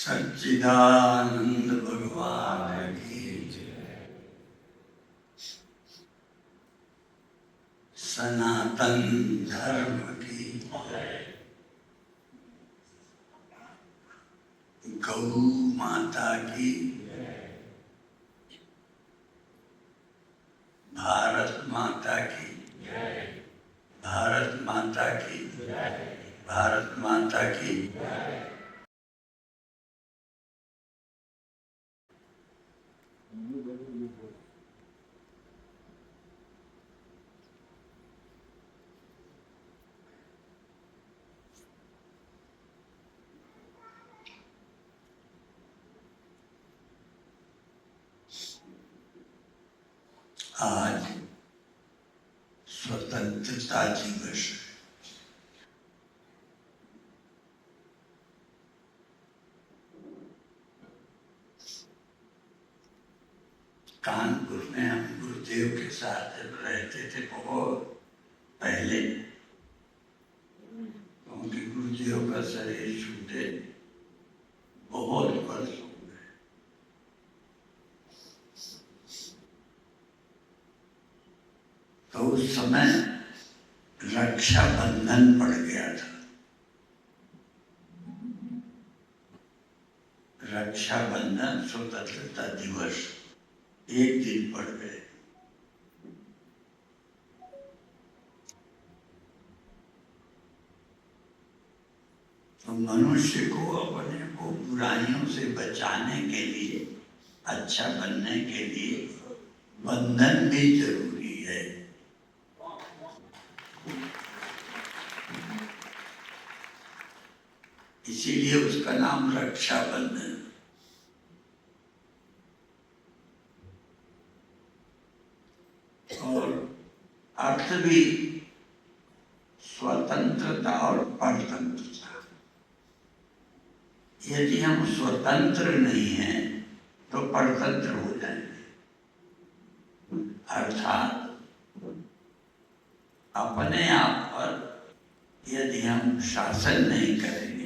सच्चिदानंद भगवान की जय। सनातन धर्म की जय। गौ माता की जय। भारत माता की जय। भारत माता की जय। भारत माता की जय। आज स्वतंत्रता दिवस। कानपुर में हम गुरुदेव के साथ जब रहते थे बहुत पहले, क्योंकि गुरुदेव का शरीर छूटे बहुत वर्ष हो गए, तो उस समय रक्षाबंधन पड़ गया था। रक्षाबंधन स्वतंत्रता दिवस एक दिन पड़ गए। तो मनुष्य को अपने को बुराइयों से बचाने के लिए, अच्छा बनने के लिए बंधन भी जरूरी है। इसीलिए उसका नाम रक्षाबंधन। और अर्थ भी स्वतंत्रता और परतंत्रता। यदि हम स्वतंत्र नहीं हैं तो परतंत्र हो जाएंगे, अर्थात अपने आप पर यदि हम शासन नहीं करेंगे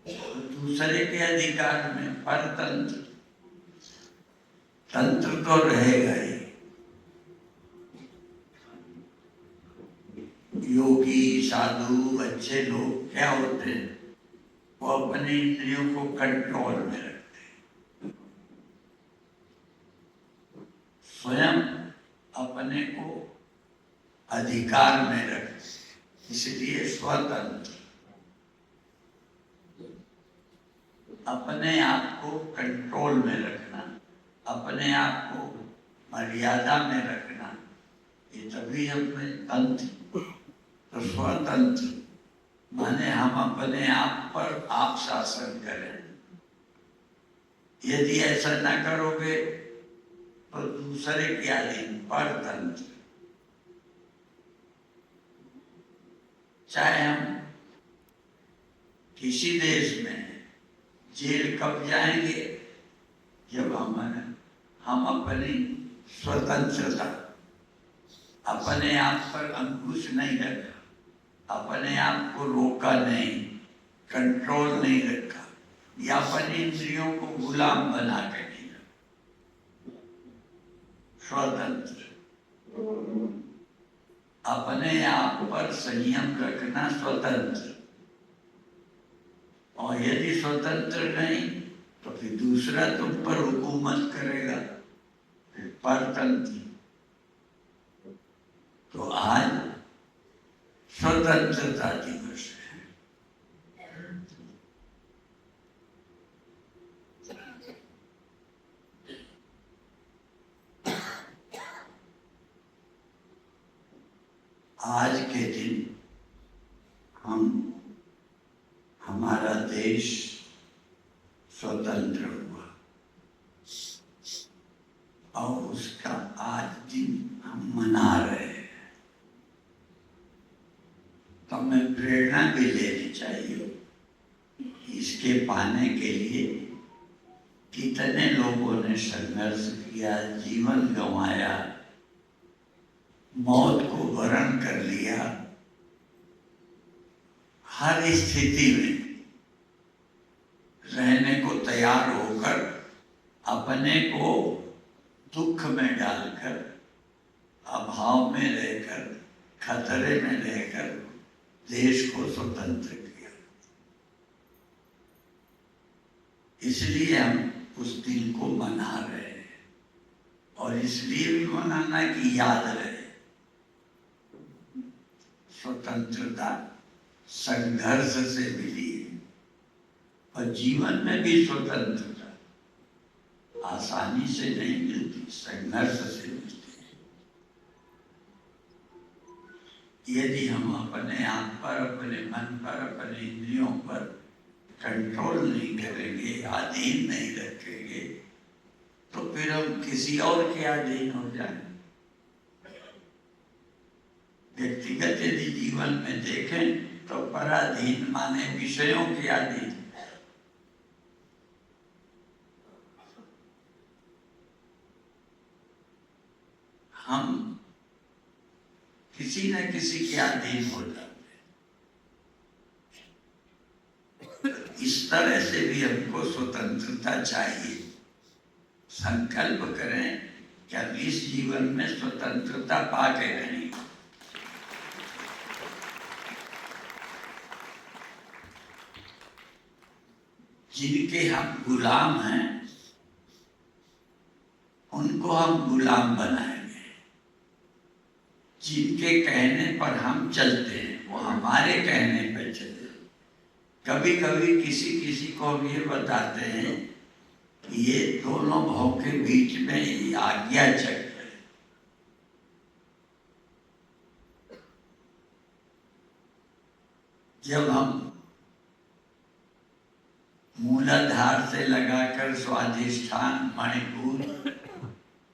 तो दूसरे के अधिकार में परतंत्र। तंत्र तो रहेगा ही। योगी साधु अच्छे लोग क्या होते हैं, वो अपने इंद्रियों को कंट्रोल में रखते हैं, स्वयं अपने को अधिकार में रखते, इसलिए स्वतंत्र। अपने आप को कंट्रोल में रखना, अपने आप को मर्यादा में रखना, ये तभी हमें तंत्र। तो स्वतंत्र माने हम अपने आप पर आप शासन करें। यदि ऐसा न करोगे तो दूसरे के अधीन, परतंत्र। चाहे हम किसी देश में जेल कब जाएंगे, जब हम अपनी स्वतंत्रता, अपने आप पर अंकुश नहीं रखा, अपने आप को रोका नहीं, कंट्रोल नहीं रखा, या अपनी इंद्रियों को गुलाम बना के नहीं रखा। स्वतंत्र अपने आप पर संयम रखना, स्वतंत्र। और यदि स्वतंत्र नहीं तो फिर दूसरा तुम पर हुकूमत करेगा, फिर परतंत्र। तो आज स्वतंत्रता दिवस है। आज के दिन हमारा देश स्वतंत्र हुआ और उसका आज दिन हम मना रहे हैं। तो हमें प्रेरणा भी लेनी चाहिए। इसके पाने के लिए कितने लोगों ने संघर्ष किया, जीवन गंवाया, मौत को वरण कर लिया। हर स्थिति में अपने को दुख में डालकर, अभाव में रहकर, खतरे में रहकर देश को स्वतंत्र किया। इसलिए हम उस दिन को मना रहे हैं, और इसलिए भी मनाना कि याद रहे स्वतंत्रता संघर्ष से मिली है, और जीवन में भी स्वतंत्रता आसानी से नहीं मिलती, संघर्ष से मिलती है। यदि हम अपने आप पर, अपने मन पर, अपने इंद्रियों पर कंट्रोल नहीं करेंगे, अधीन नहीं रखेंगे, तो फिर हम किसी और के अधीन हो जाएंगे। व्यक्तिगत यदि जीवन में देखें तो पराधीन माने विषयों के अधीन। हम किसी न किसी के अधीन हो जाते हैं। इस तरह से भी हमको स्वतंत्रता चाहिए। संकल्प करें कि हम इस जीवन में स्वतंत्रता पा के रहेंगे। जिनके हम गुलाम हैं उनको हम गुलाम बनाएंगे। जिनके कहने पर हम चलते हैं वो हमारे कहने पर चले। कभी कभी किसी किसी को हम ये बताते हैं कि ये दोनों भाव के बीच में ये आज्ञा चक्र है। जब हम मूलाधार से लगाकर स्वाधिष्ठान, मणिपुर,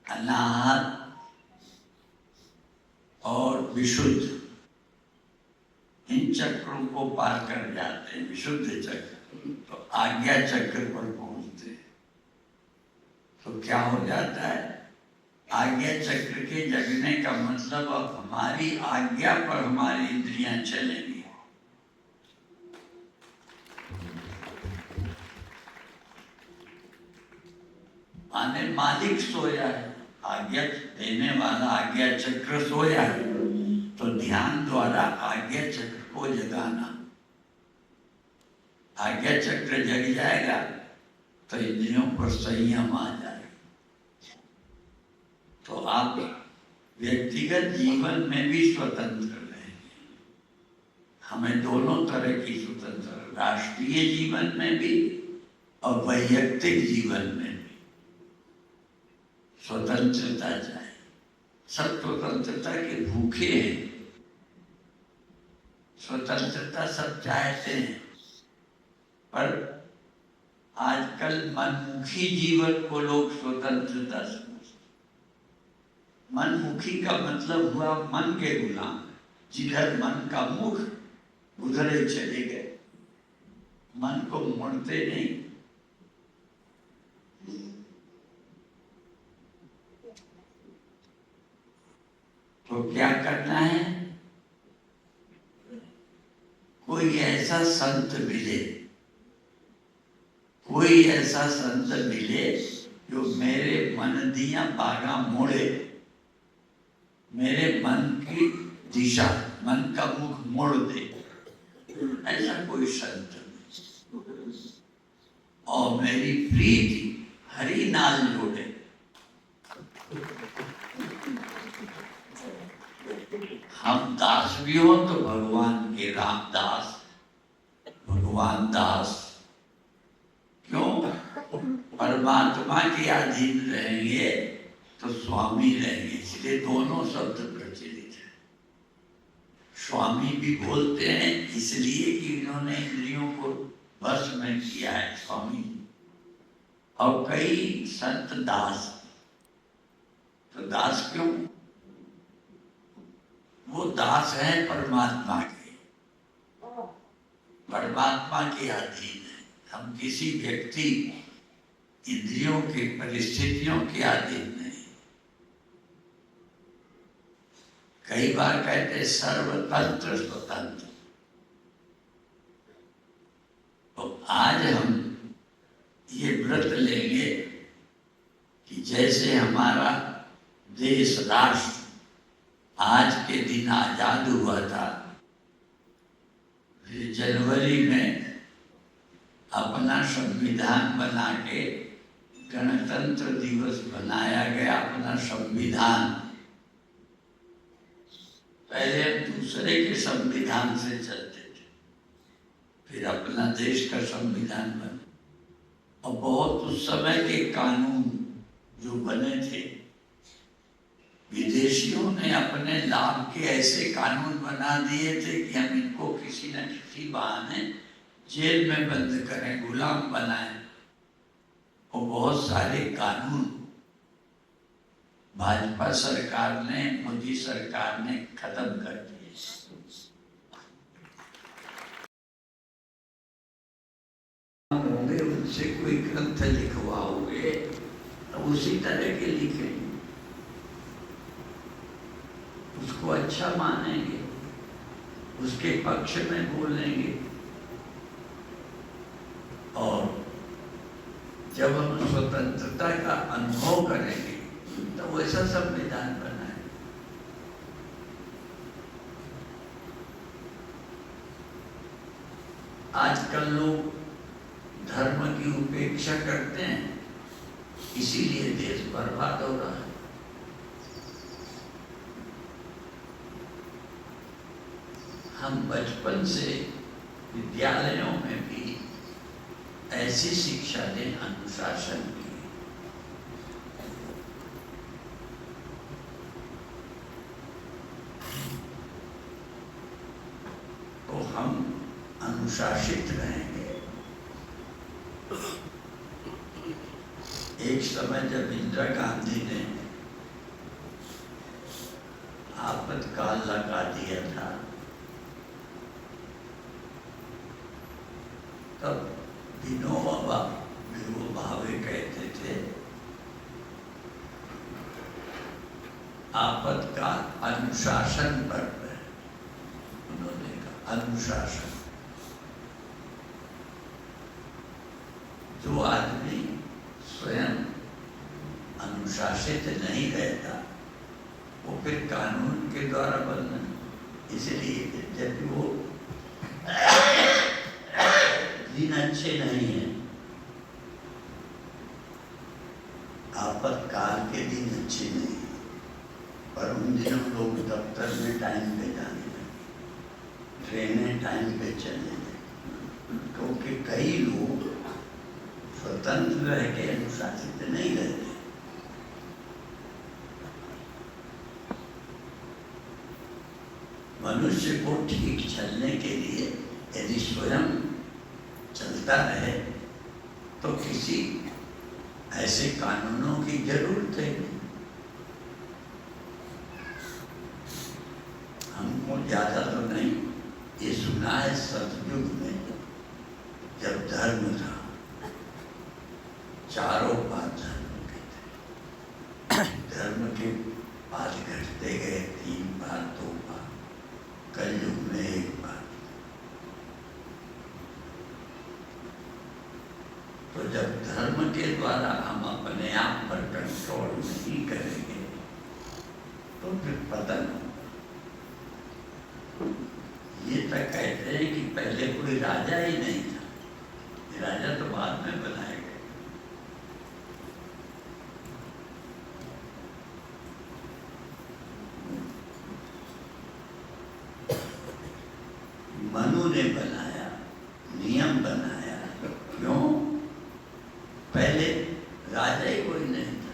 अनाहत और विशुद्ध, इन चक्रों को पार कर जाते हैं, विशुद्ध चक्र, तो आज्ञा चक्र पर पहुंचते हैं। तो क्या हो जाता है? आज्ञा चक्र के जगने का मतलब अब हमारी आज्ञा पर हमारी इंद्रियां चलेंगी। माने मालिक सोया है, आज्ञा देने वाला आज्ञा चक्र सोया है, तो ध्यान द्वारा आज्ञा चक्र को जगाना। आज्ञा चक्र जग जाएगा तो इंद्रियों पर संयम आ जाएगा। तो आप व्यक्तिगत जीवन में भी स्वतंत्र रहेंगे। हमें दोनों तरह की स्वतंत्रता, राष्ट्रीय जीवन में भी और वैयक्तिक जीवन में भी स्वतंत्रता चाहिए। सब स्वतंत्रता के भूखे हैं, स्वतंत्रता सब चाहते हैं, पर आजकल मनमुखी जीवन को लोग स्वतंत्रता समझते। मनमुखी का मतलब हुआ मन के गुलाम, जिधर मन का मुख उधर ही चले गए, मन को मुड़ते नहीं। तो क्या करना है? कोई ऐसा संत मिले, कोई ऐसा संत मिले जो मेरे मन दिया बागा मोड़े, मेरे मन की दिशा, मन का मुख मोड़ दे। ऐसा कोई संत और मेरी प्रीति हरि नाल जोड़े। हम दास भी हो तो भगवान के रामदास, भगवान दास। क्यों? परमात्मा के अधीन रहेंगे तो स्वामी रहेंगे, इसलिए दोनों शब्द प्रचलित है। स्वामी भी बोलते हैं इसलिए कि इन्होंने इंद्रियों को वश में किया है, स्वामी। और कई संत दास। तो दास क्यों? वो दास है परमात्मा के, परमात्मा के अधीन है। हम किसी व्यक्ति, इंद्रियों के, परिस्थितियों के अधीन नहीं। कई बार कहते सर्वतंत्र स्वतंत्र। तो आज हम ये व्रत लेंगे जैसे हमारा देश राष्ट्र आज के दिन आजाद हुआ था, फिर जनवरी में अपना संविधान बना के गणतंत्र दिवस बनाया गया। अपना संविधान, पहले हम दूसरे के संविधान से चलते थे, फिर अपना देश का संविधान बना। और बहुत उस समय के कानून जो बने थे, विदेशियों ने अपने लाभ के ऐसे कानून बना दिए थे कि हम इनको किसी न किसी बहाने जेल में बंद करें, गुलाम बनाएं। और बहुत सारे कानून भाजपा सरकार ने, मोदी सरकार ने खत्म कर दिए। होंगे उनसे कोई ग्रंथ लिखवाओगे तो उसी तरह के लिखेंगे, उसको अच्छा मानेंगे, उसके पक्ष में बोलेंगे। और जब हम स्वतंत्रता का अनुभव करेंगे तो वैसा संविधान बनाए। आजकल लोग धर्म की उपेक्षा करते हैं, इसीलिए देश बर्बाद हो रहा है। हम बचपन से विद्यालयों में भी ऐसी शिक्षा दें, अनुशासन की। तो हम अनुशासित रहेंगे। एक समय जब इंदिरा गांधी ने आपातकाल लगा दिया था, तब विनोबा भावे कहते थे, आपातकाल अनुशासन पर है। उन्होंने कहा अनुशासन। जो आदमी स्वयं अनुशासित नहीं रहता, वो फिर कानून के द्वारा बनना। इसलिए जब वो दिन अच्छे नहीं है, आपातकाल के दिन अच्छे नहीं है, पर उन दिनों लोग दफ्तर में टाइम पे जाने लगे, ट्रेनें टाइम पे चलने लगी, क्योंकि कई लोग स्वतंत्र रह के अनुशासित नहीं रहते। मनुष्य को ठीक चलने के लिए यदि स्वयं चलता रहे तो किसी ऐसे कानूनों की जरूरत है नहीं। हमको ज्यादा तो नहीं, ये सुना है सतयुग में जब धर्म था, चारों पांच धर्म के थे। धर्म के पांच घटते गए, 3 बार 2 बार, कलयुग में 1 बार। तो जब धर्म के द्वारा हम अपने आप पर कंट्रोल नहीं करेंगे तो फिर पतन होगा। ये तक कहते हैं कि पहले कोई राजा ही नहीं था, राजा तो बाद में बनाए गए। मनु ने बनाया, नियम बनाया। क्यों? पहले राजा ही कोई नहीं था,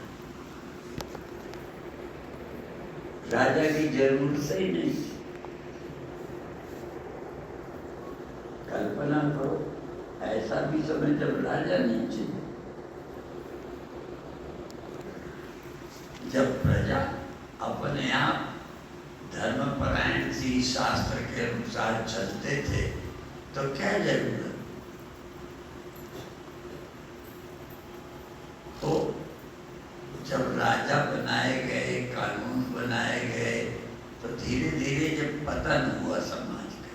राजा की जरूरत ही नहीं थी। कल्पना करो, ऐसा भी समय जब राजा नहीं थे, जब प्रजा अपने आप धर्मपरायण थी, शास्त्र के अनुसार चलते थे, तो क्या जरूरत? तो जब राजा बनाए गए, कानून बनाए गए, तो धीरे धीरे जब पतन हुआ समाज का,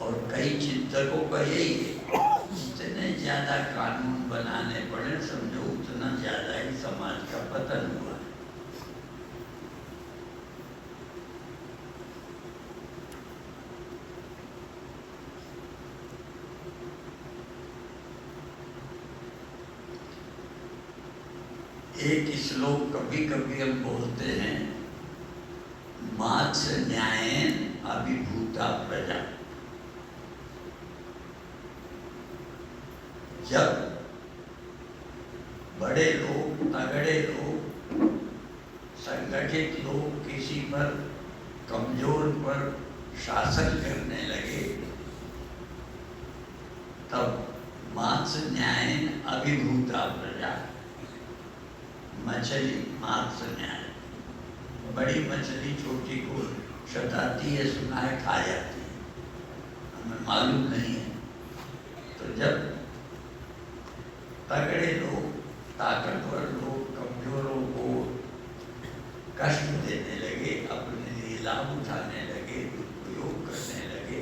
और कई चिंतकों का यही है, नहीं ज्यादा कानून बनाने पड़े, समझो उतना ज्यादा ही समाज का पतन हुआ। एक श्लोक कभी कभी हम बोलते हैं, मात्स न्यायेन अभिभूता प्रजा। जब बड़े लोग, तगड़े लोग, संगठित लोग किसी पर, कमजोर पर शासन करने लगे, तब मात्स न्यायेन अभिभूता प्रजा। मछली मात्स न्याय, बड़ी मछली छोटी को सताती है, सुना है, खा जाती है, हमें मालूम नहीं है। तो जब तगड़े लोग, ताकतवर लोग कमजोरों को कष्ट देने लगे, अपने लिए लाभ उठाने लगे, दुरुपयोग करने लगे,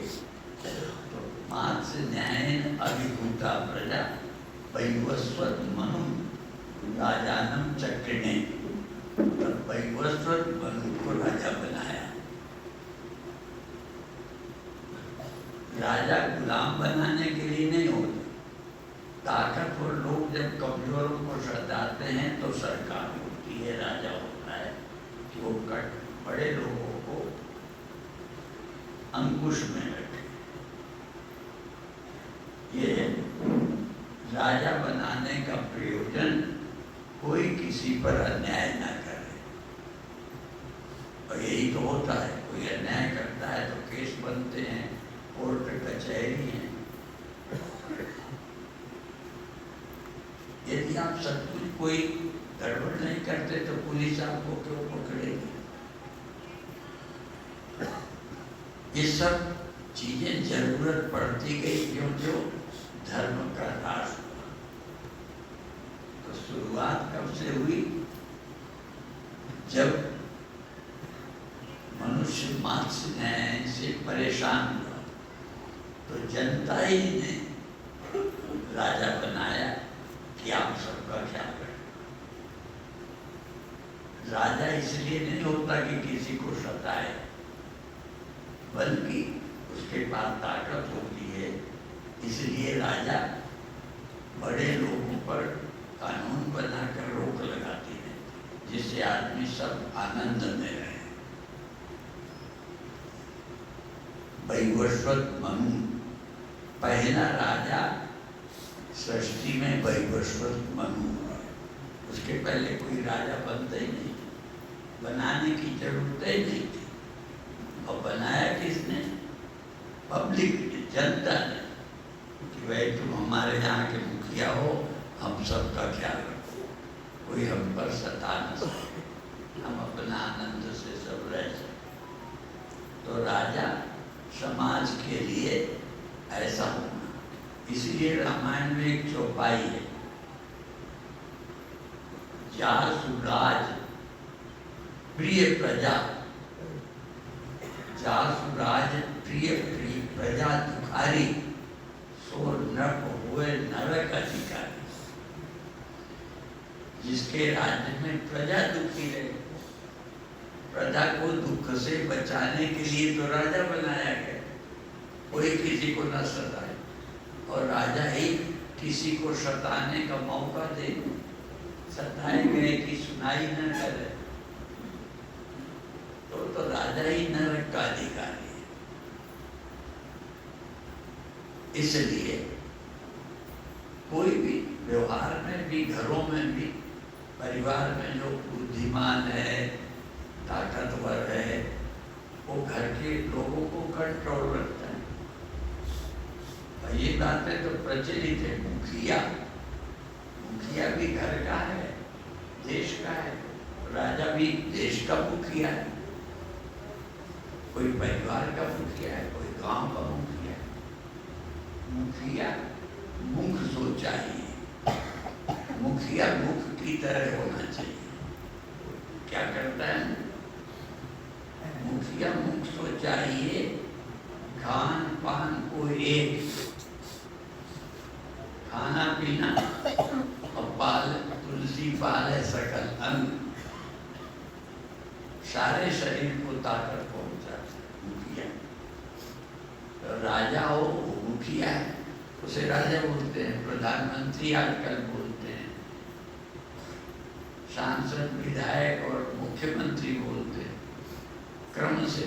तो मात्स न्यायेन अभिभूता प्रजा वैवस्वत मनु राजानम चक्रिणे। तब वैवस्वत मनु को राजा बनाया। राजा गुलाम बनाने के लिए नहीं होता। ताकतवर लोग जब कमजोरों को सताते हैं तो सरकार होती है, राजा होता है कि वो बड़े लोगों को अंकुश में रखे। ये राजा बनाने का प्रयोजन कोई किसी पर अन्याय ना करे, और यही तो होता है। कोई अन्याय करता है तो केस बनते हैं, कोर्ट कचहरी है। यदि आप सब कुछ कोई गड़बड़ नहीं करते तो पुलिस आपको क्यों पकड़ेगी? ये सब चीजें जरूरत पड़ती गई क्यों? जो धर्म का राज। तो शुरुआत कब से हुई? जब मनुष्य मात्स न्याय से परेशान हुआ तो जनता ही ने राजा बनाया कि आप सबका क्या करें। राजा इसलिए नहीं होता कि किसी को सताए, बल्कि उसके पास ताकत होती है, इसलिए राजा बड़े लोगों पर कानून बनाकर रोक लगाती है, जिससे आदमी सब आनंद में रहे। वैवस्वत मनु, पहला राजा सृष्टि में वैवस्वत मनु हुआ। उसके पहले कोई राजा बनता ही नहीं, बनाने की जरूरत ही नहीं थी। और बनाया किसने? पब्लिक ने, जनता ने, कि भाई तुम हमारे यहाँ के मुखिया हो, हम सबका ख्याल रखो, कोई हम पर सता न सके, हम अपना आनंद से सब रह सके। तो राजा समाज के लिए ऐसा होना। इसलिए रामायण में एक चौपाई है, जासुराज प्रिय प्रजा, जासुराज प्रिय प्रजा दुखारी, सो नरक हुए नरक अधिकारी। जिसके राज्य में प्रजा दुखी रहे, प्रजा को दुख से बचाने के लिए तो राजा बनाया गया, कोई किसी को न सताए। और राजा ही किसी को सताने का मौका दे, सताए गए कि सुनाई न करे, तो राजा ही नरक का अधिकारी है। इसलिए कोई भी व्यवहार में भी, घरों में भी, परिवार में जो बुद्धिमान है, ताकतवर है, वो घर के लोगों को कंट्रोल रखता है। और ये बातें तो प्रचलित है। मुखिया, मुखिया भी घर का है, देश का है, राजा भी देश का मुखिया है। कोई परिवार का मुखिया है, कोई गांव का मुखिया है। मुखिया मुख सोचा ही, मुखिया मुख की तरह होना चाहिए। क्या करता है मुखिया? मुख सोचा ही, खान पान को एक, खाना पीना और पाल तुलसी पाले सकल अंग, सारे शरीर को ताकत पहुंचाता है मुखिया। तो राजा हो वो मुखिया है, उसे राजा बोलते हैं। प्रधानमंत्री आजकल बोलते हैं, सांसद विधायक और मुख्यमंत्री बोलते हैं क्रम से।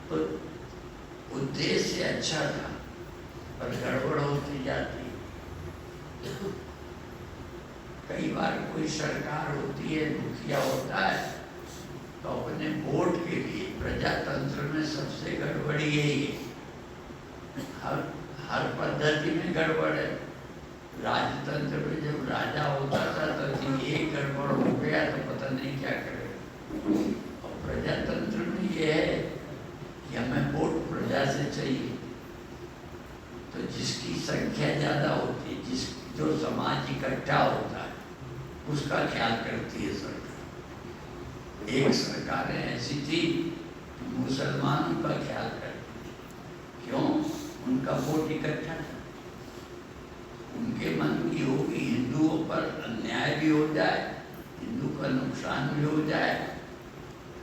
तो उद्देश्य अच्छा था पर गड़बड़ होती जाती। कई बार कोई सरकार होती है, मुखिया होता है, तो अपने वोट के लिए, प्रजातंत्र में सबसे गड़बड़ी यही है। हर पद्धति में गड़बड़ है। राजतंत्र में जब राजा होता था तो एक गड़बड़ हो गया तो पता नहीं क्या करेगा। और प्रजातंत्र में ये है कि हमें वोट प्रजा से चाहिए, तो जिसकी संख्या ज़्यादा होती है, जो समाज इकट्ठा होता है, उसका ख्याल करती है सरकार। एक सरकारें ऐसी थी मुसलमानों का ख्याल करती थी। क्यों? उनका वोट इकट्ठा था। उनके मन की होगी हिंदुओं पर अन्याय भी हो जाए, हिंदू का नुकसान भी हो जाए,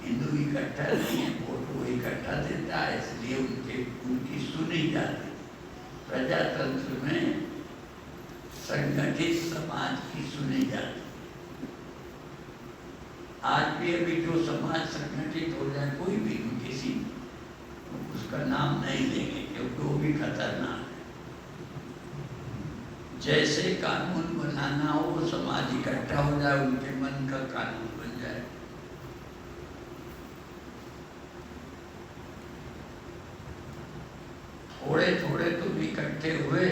हिंदू इकट्ठा नहीं है, वोट वो इकट्ठा देता है, इसलिए उनकी सुनी जाती। प्रजातंत्र में संगठित समाज की सुनी जाती। आज भी अभी जो समाज संगठित हो जाए, कोई भी किसी, उसका नाम नहीं लेंगे क्योंकि वो भी खतरनाक है। जैसे कानून बनाना हो, वो समाज इकट्ठा हो जाए, उनके मन का कानून बन जाए। थोड़े थोड़े तुम इकट्ठे हुए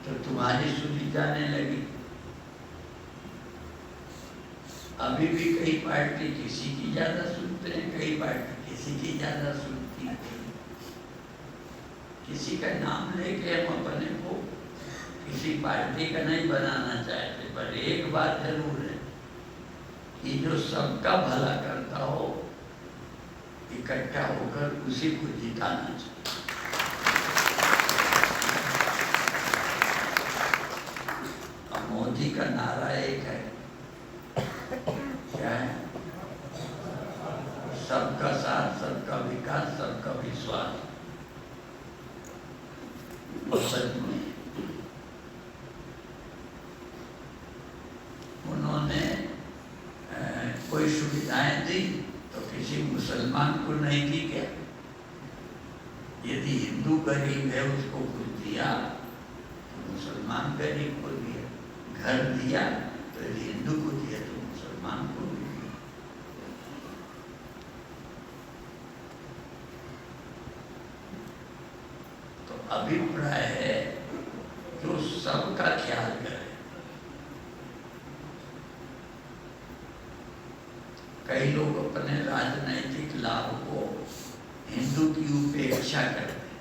तो तुम्हारी सुनी जाने लगी। अभी भी कई पार्टी किसी की ज्यादा सुनते हैं, कई पार्टी किसी की ज्यादा सुनती है। किसी का नाम लेके हम अपने को किसी पार्टी का नहीं बनाना चाहते, पर एक बात जरूर है कि जो सबका भला करता हो, इकट्ठा होकर उसी को जिताना चाहिए। मोदी का नारा एक है, क्या है? सबका साथ, सबका विकास, सबका विश्वास। सच में उन्होंने कोई सुविधाएं दी तो किसी मुसलमान को नहीं दी क्या? यदि हिंदू गरीब है उसको कुछ दिया तो मुसलमान गरीब को दिया। घर दिया तो यदि हिंदू को दिया तो मुसलमान को भी दिया। तो अभिप्राय है जो सबका ख्याल करे। कई लोग अपने राजनैतिक लाभ को हिंदू की उपेक्षा करते हैं,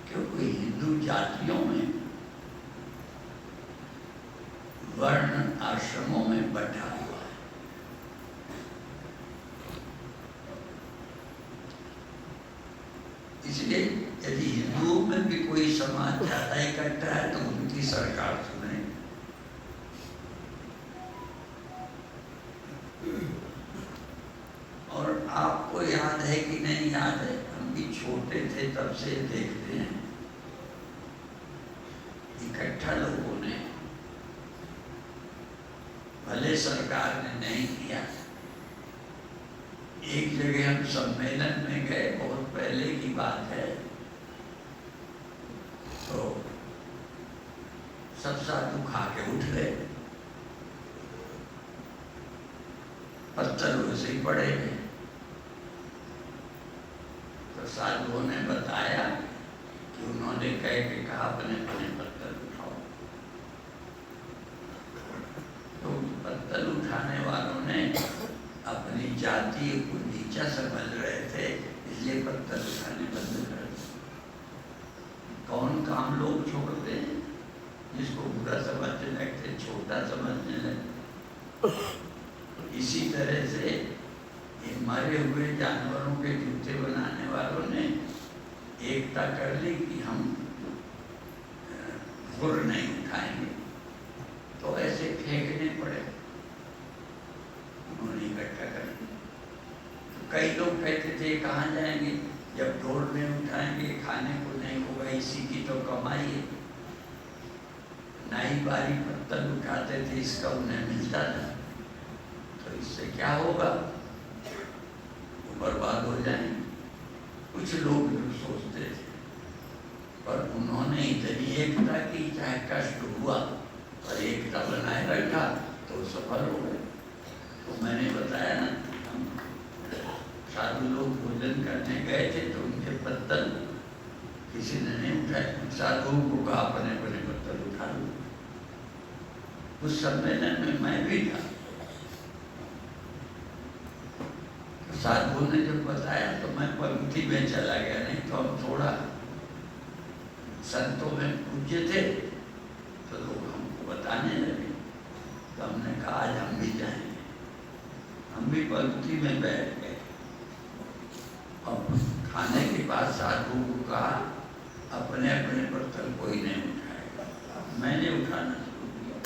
क्योंकि हिंदू जातियों में वर्ण आश्रमों में बंटा हुआ है। इसलिए यदि हिंदुओं में भी कोई समाज ज्यादा इकट्ठा है तो उनकी सरकार सुने। और आपको याद है कि नहीं याद है, हम भी छोटे थे तब से देखते हैं, इकट्ठा लोगों ने, भले सरकार ने नहीं किया, एक जगह हम सम्मेलन में गए, बहुत पहले की बात है, तो सब साधु खा के उठ गए, पत्थर वैसे ही पड़े गए। तो साधुओं ने बताया कि उन्होंने कह के कहा अपने अपने पत्थर उठाओ। तो पत्थर उठाने वालों ने अपनी जाति को नीचा समझ रहे थे, इसलिए पत्थर उठाने बंद कर दिए। कौन काम लोग छोड़ते हैं? जिसको बुरा समझने लगते, छोटा समझने लगते। इसी तरह से ये मरे हुए जानवरों के जूते बनाने वालों ने एकता कर ली कि हम फुर नहीं उठाएंगे तो ऐसे फेंकने पड़े। उन्होंने इकट्ठा कर दिया। तो कई लोग कहते थे कहाँ जाएंगे जब ढोल नहीं उठाएंगे, खाने को नहीं होगा, इसी की तो कमाई है। नाई बारी पत्तल उठाते थे, इसका उन्हें मिलता था, तो इससे क्या होगा, वो बर्बाद हो जाएंगे। कुछ लोग जो सोचते थे, पर उन्होंने इतनी एकता की, चाहे कष्ट हुआ पर एकता बनाए रखा तो सफल हो गए। तो मैंने बताया ना, हम साधु लोग भोजन करने गए थे तो उनके पत्तल किसी ने नहीं उठाए। साधुओं को कहा अपने अपने पत्तल उठा लो। उस सम्मेलन में मैं भी था। साधुओं ने जब बताया तो मैं पंक्ति में चला गया, नहीं तो हम थोड़ा संतों में पूज्य थे तो लोग हमको बताने लगे। तो हमने कहा आज हम भी जाएंगे। हम भी पंक्ति में बैठ गए और खाने के बाद साधुओं को कहा अपने अपने बर्तन कोई नहीं उठाएगा। मैंने उठाना शुरू किया।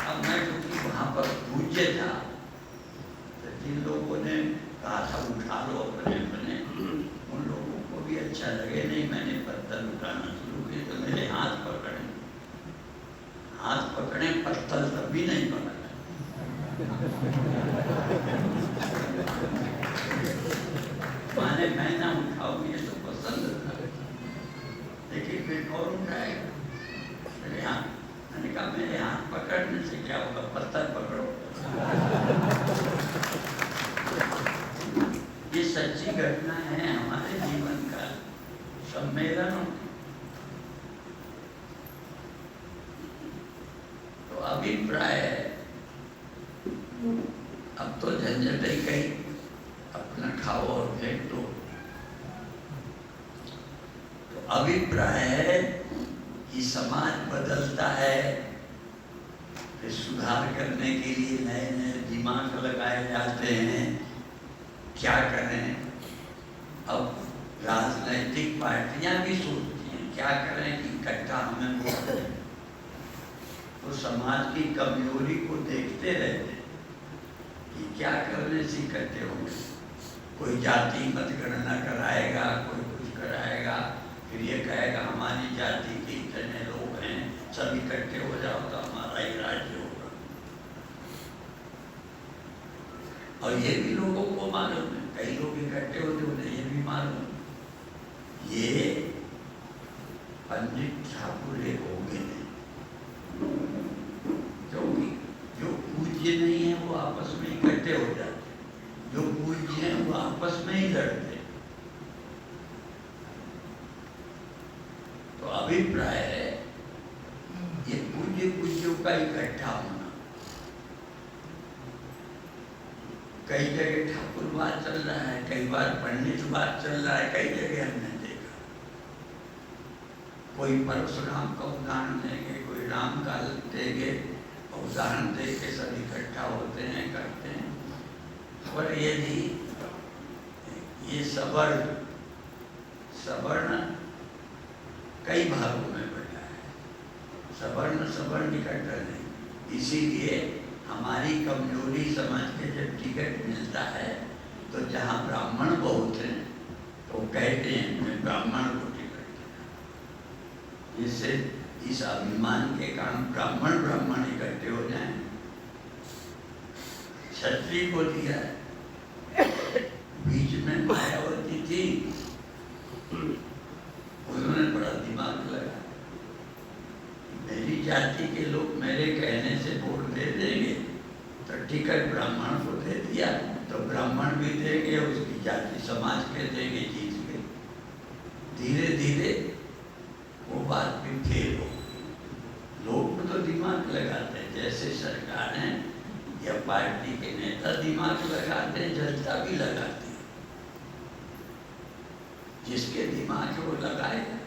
अब मैं क्योंकि वहाँ पर पूज्य था तो जिन लोगों ने कहा था उठा लो अपने अपने, उन लोगों को भी अच्छा लगे। नहीं, मैंने पत्तल उठाना शुरू किया तो मेरे हाथ पकड़े, पत्तल तभी नहीं पकड़ा। माने मैं ना उठाऊं ये तो पसंद था, लेकिन फिर कौन उठाएगा। मेरे हाथ, मैंने कहा मेरे हाथ पकड़ने से क्या होगा, पत्थर पकड़ो। ये सच्ची घटना है हमारे जीवन का सम्मेलन। तो अभिप्राय अब तो झंझट ही गई, अपना खाओ और फेंक दो। तो अभिप्राय है कि समाज बदलता है, फिर सुधार करने के लिए नए नए दिमाग लगाए जाते हैं। क्या करें, अब राजनैतिक पार्टियां भी सोचती हैं क्या करें कि इकट्ठा हमें वोट दें। तो समाज की कमजोरी को देखते रहते हैं कि क्या करने से इकट्ठे होंगे। कोई जाति मतगणना कराएगा, कोई कुछ कराएगा, फिर ये कहेगा हमारी जाति के इतने लोग हैं, सब इकट्ठे हो जाओ तो हमारा ही राज्य होगा। और ये भी लोगों को मालूम है, कई लोग इकट्ठे होते उन्हें ये भी मालूम, ये पंडित ठाकुर हो गए हैं, क्योंकि जो पूज्य नहीं है वो आपस में इकट्ठे हो जाते, जो पूज्य है वो आपस में ही लड़ते। तो अभिप्राय है ये पूज्यों का इकट्ठा होना। कई जगह ठाकुरवाद चल रहा है, कई बार पंडितवाद चल रहा है, कई जगह हमने देखा। कोई परशुराम का उदाहरण देंगे, कोई राम का देंगे, उदाहरण दे के सब इकट्ठा होते हैं, करते हैं। पर यदि ये सवर्ण कई भागों में बटा है, सवर्ण इकट्ठा नहीं। इसीलिए हमारी कमजोरी समझ के जब टिकट मिलता है तो जहाँ ब्राह्मण बहुत हैं तो कहते हैं मैं ब्राह्मण को टिकट दिया, जिससे इस अभिमान के कारण ब्राह्मण इकट्ठे हो जाएं। क्षत्रिय को दिया, बीच में मायावती थी, उन्होंने बड़ा दिमाग लगा, मेरी जाति के लोग मेरे कहने से वोट दे देंगे तो टिकट ब्राह्मण को दे दिया, तो ब्राह्मण भी देंगे, उसकी जाति समाज के देंगे, जीत गए। धीरे धीरे वो बात भी फेल हो। लोग तो दिमाग लगाते हैं, जैसे सरकार है या पार्टी के नेता दिमाग लगाते हैं, जनता भी लगाती है। जिसके दिमाग वो लगाएगा।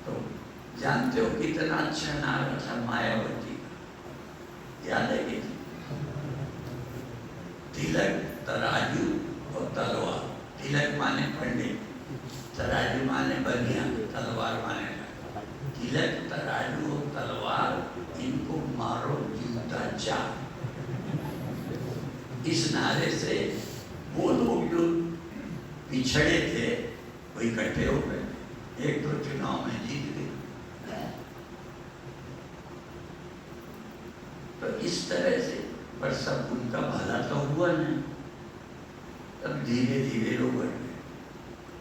तो जानते हो कितना अच्छा नारा था मायावती का, याद है कि तिलक, तराजू और तलवार। तिलक माने पंडित, तराजू माने बनिया, तलवार माने तिलक, तराजू और तलवार, इनको मारो जूता चार। इस नारे से वो लोग जो पिछड़े थे वो इकट्ठे हो गए, एक तो चुनाव में जीत गए। तो इस तरह से, पर सब उनका भला तो हुआ नहीं। तब धीरे धीरे लोग बढ़ गए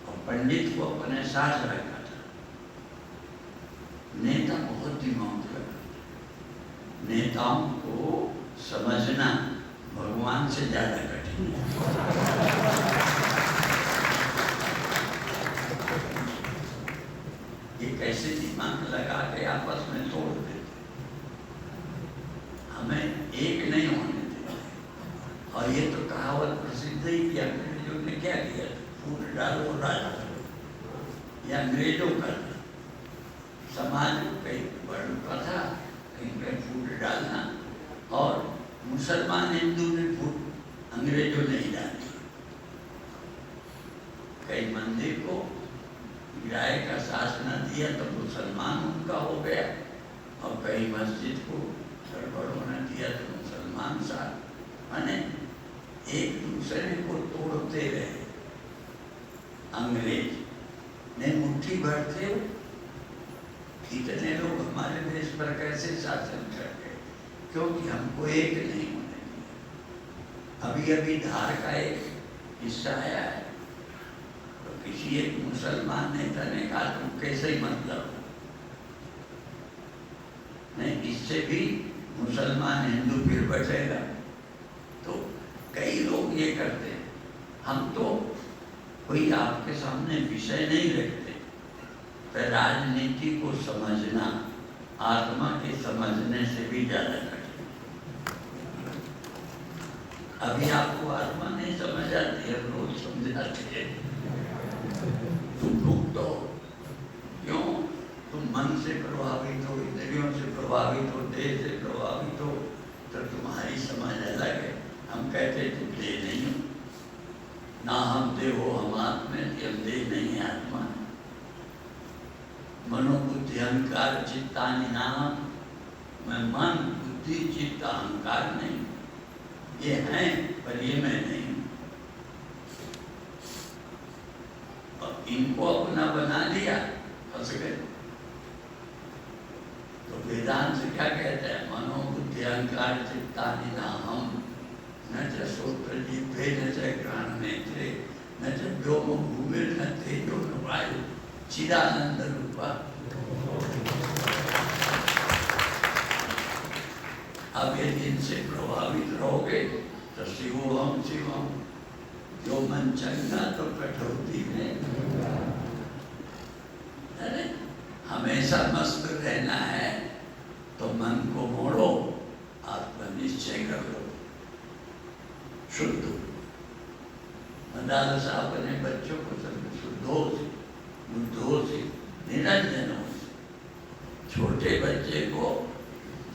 और पंडित को अपने साथ रखा था। नेता बहुत दिमाग लगा। नेताओं को समझना भगवान से ज्यादा कठिन है। ये कैसे दिमाग लगा के आपस में तोड़ देते, हमें एक नहीं होने देते। और ये तो कहावत प्रसिद्ध ही कि अंग्रेजों ने क्या किया, फूट डालो राज करो, ये अंग्रेजों का समाज कहीं बढ़ता था, कहीं पे फूट डालना। और मुसलमान हिंदू ने फूट अंग्रेजों ने ही डाली। कई मंदिर को किराए का शासन दिया तो मुसलमान उनका हो गया, और कई मस्जिद को गड़बड़ होने दिया तो मुसलमान साथ, माने एक दूसरे को तोड़ते रहे। अंग्रेज ने मुट्ठी भर थे, कितने लोग हमारे देश पर कैसे शासन कर गए, क्योंकि हमको एक नहीं होने दिया। अभी अभी धार का एक हिस्सा आया है, तो किसी एक मुसलमान नेता ने कहा तुम कैसे ही मतलब नहीं, इससे भी मुसलमान हिंदू फिर बचेगा। तो कई लोग ये करते हैं। हम तो कोई आपके सामने विषय नहीं रखते, पर राजनीति को समझना आत्मा के समझने से भी ज्यादा कठिन। अभी आपको आत्मा नहीं समझ आती है, रोज समझाते हैं। तुम भूख दो, क्यों? तुम मन से प्रभावित हो, इंद्रियों से प्रभावित हो, देह से प्रभावित हो, तो तुम्हारी समझ अलग है। हम कहते तुम देह नहीं हो, ना हम देह हो, हम आत्मा, हम देह नहीं है, आत्मा। मनोबुद्धि अहंकार चित्तानि नाम, मैं मन बुद्धि चित्त अहंकार नहीं, ये हैं पर ये मैं नहीं हूँ। और इनको अपना बना लिया, फंस गए। तो वेदांत क्या कहते हैं? मनोबुद्धि अहंकार चित्तानि नाहम्, न च श्रोत्र जिह्वे न च घ्राण नेत्रे न च व्योम भूमिर्न तेजो न वायु चिदानंद रूपा। अब यदि इनसे प्रभावित रहोगे तो शिवोहम शिवम, जो मन चंगा तो कठौती में। अरे हमेशा मस्त रहना है तो मन को मोड़ो, आत्मनिश्चय कर लो, शुद्ध। मदाल साहब अपने बच्चों को सब शुद्धोषि बुद्धोषि निरंजनोषि। छोटे बच्चे को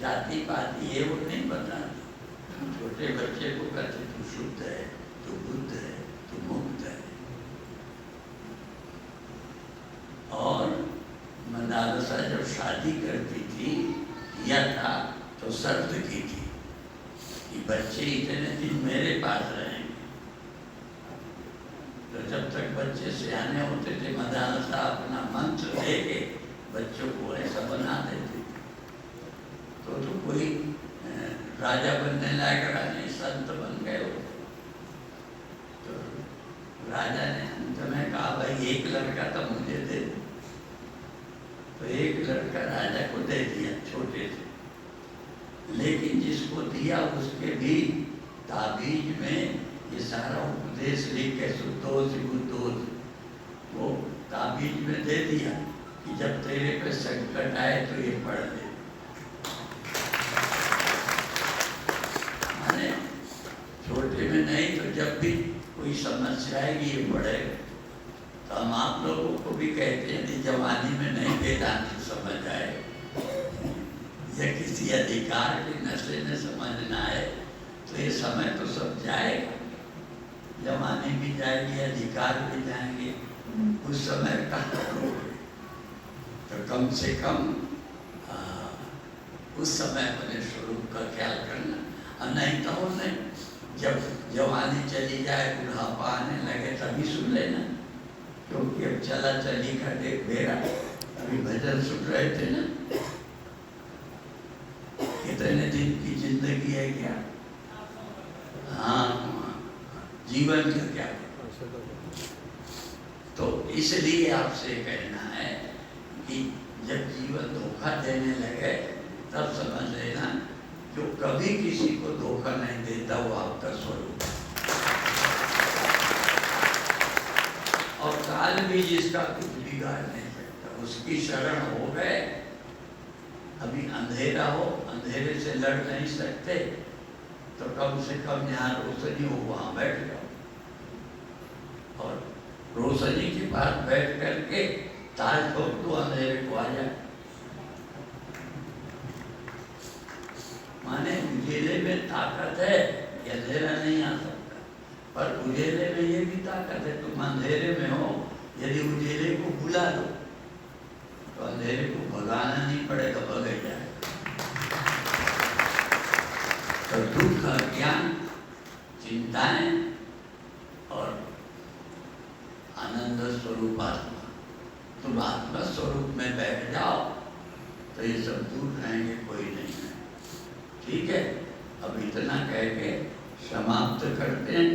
जाति पाति ये वो नहीं बताते, छोटे बच्चे को कहते तू शुद्ध है, तू बुद्ध है, तू मुक्त है। और मदालसा जब शादी करती थी या था तो शर्त की थी कि बच्चे इतने दिन मेरे पास रहेंगे। तो जब तक बच्चे सियाने होते थे, मदालसा अपना मंत्र लेके बच्चों को ऐसा बना देते। तो कोई राजा बनने लायक राजा संत बन गए हो। तो राजा ने अंत में कहा भाई एक लड़का तो मुझे दे दो। तो एक लड़का राजा को दे दिया छोटे से, लेकिन जिसको दिया उसके भी ताबीज में ये सारा उपदेश लिख के शुद्धोषि बुद्धोषि वो ताबीज में दे दिया कि जब तेरे पे संकट आए तो ये पढ़ ले। माने छोटे में नहीं तो जब भी कोई समस्या आएगी ये पढ़ेगा। तो हम आप लोगों को भी कहते हैं कि जवानी में नहीं वेदांत समझ आए या किसी अधिकार के नशे में समझना है तो ये समय तो सब जाएगा। जवानी भी जाएगी, अधिकार भी जाएंगे, उस समय कहाँ करोगे? तो कम से कम उस समय अपने स्वरूप का ख्याल करना। और नहीं तो नहीं, जब जवानी चली जाए, बुढ़ापा आने लगे तभी सुन लेना, क्योंकि अब चला चली का देख बेरा। अभी भजन सुन रहे थे ना, कितने दिन की जिंदगी है क्या? हाँ, जीवन का क्या? तो इसलिए आपसे कहना है कि जब जीवन धोखा देने लगे तब समझ लेना, जो कभी किसी को धोखा नहीं देता वो आपका स्वरूप है। और काल भी जिसका कुछ बिगाड़ नहीं सकता, उसकी शरण हो गए। अभी अंधेरा हो, अंधेरे से लड़ नहीं सकते, तो कम से कम यहाँ रोशनी हो वहां बैठ जाओ, और रोशनी के पास बैठ करके ताज ठोक दो, अंधेरे को आ जाए। माने उजेले में ताकत है, अंधेरा नहीं आ सकता, पर उजेले में ये भी ताकत है, तुम अंधेरे में हो, यदि उजेले को बुला दो तो अंधेरे को भगाना नहीं पड़ेगा, भगे जाएगा। तो दुख, अज्ञान, चिंताएं और आनंद स्वरूप आत्मा, तुम आत्मा स्वरूप में बैठ जाओ तो ये सब दूर रहेंगे, कोई नहीं है। ठीक है, अब इतना कह के समाप्त करते हैं।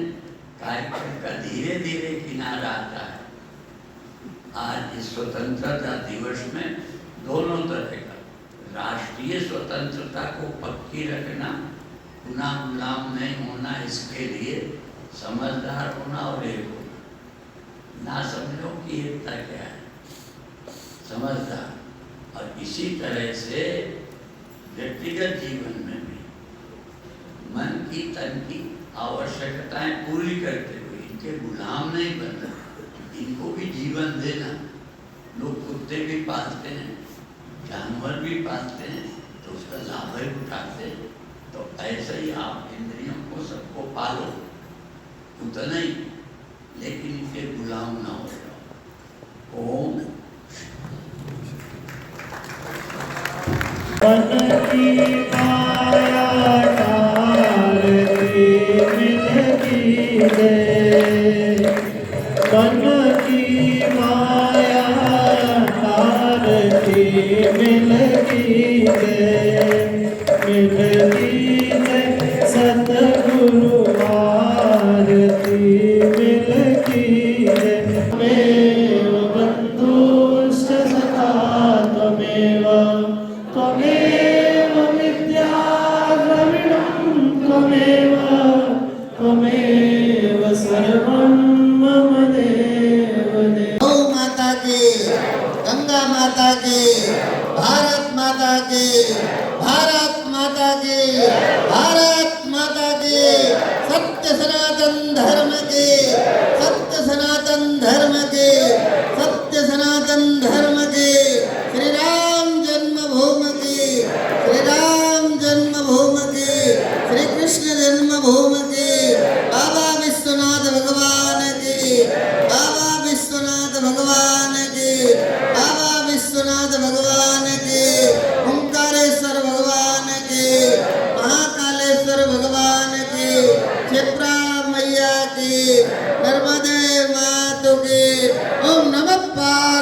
कार्यक्रम का धीरे धीरे किनारा आता है। आज इस स्वतंत्रता दिवस में दोनों तरह का, राष्ट्रीय स्वतंत्रता को पक्की रखना, गुलाम गुलाम नहीं होना, इसके लिए समझदार होना और एक होना। ना समझो कि एकता क्या है, समझदार। और इसी तरह से व्यक्तिगत जीवन में भी मन की तन की आवश्यकताएं पूरी करते हुए इनके गुलाम नहीं बनना, इनको भी जीवन देना। लोग कुत्ते भी पालते हैं, जानवर भी पालते हैं, तो उसका लाभ ही उठाते हैं। तो ऐसे ही आप इंद्रियों को सबको पालो, उतना ही, लेकिन इनके गुलाम ना हो जाओ। ओम मन की माया टारती मिलती है, मन की माया टारती मिलती है, मिलती है सतगुरु आरती मिलती है। त्वमेव बन्धुश्च सखा त्वमेव, त्वमेव विद्या द्रविणं त्वमेव, त्वमेव सर्वं मम देव देव। गौ माता की, गंगा माता की, भारत माता की, भारत माता की, भारत माता की, सत्य सनातन धर्म की, सत्य सनातन धर्म की, सत्य सनातन धर्म की। श्री राम जन्मभूमि की, श्री राम जन्मभूमि की, श्री कृष्ण जन्मभूमि की। बाबा विश्वनाथ भगवान की, बाबा विश्वनाथ भगवान की, बाबा विश्वनाथ भगवान की, ओंकारेश्वर भगवान की, महाकालेश्वर भगवान की, क्षिप्रा मैया की, नर्मदे मातु की। ओम नमः पार्वती।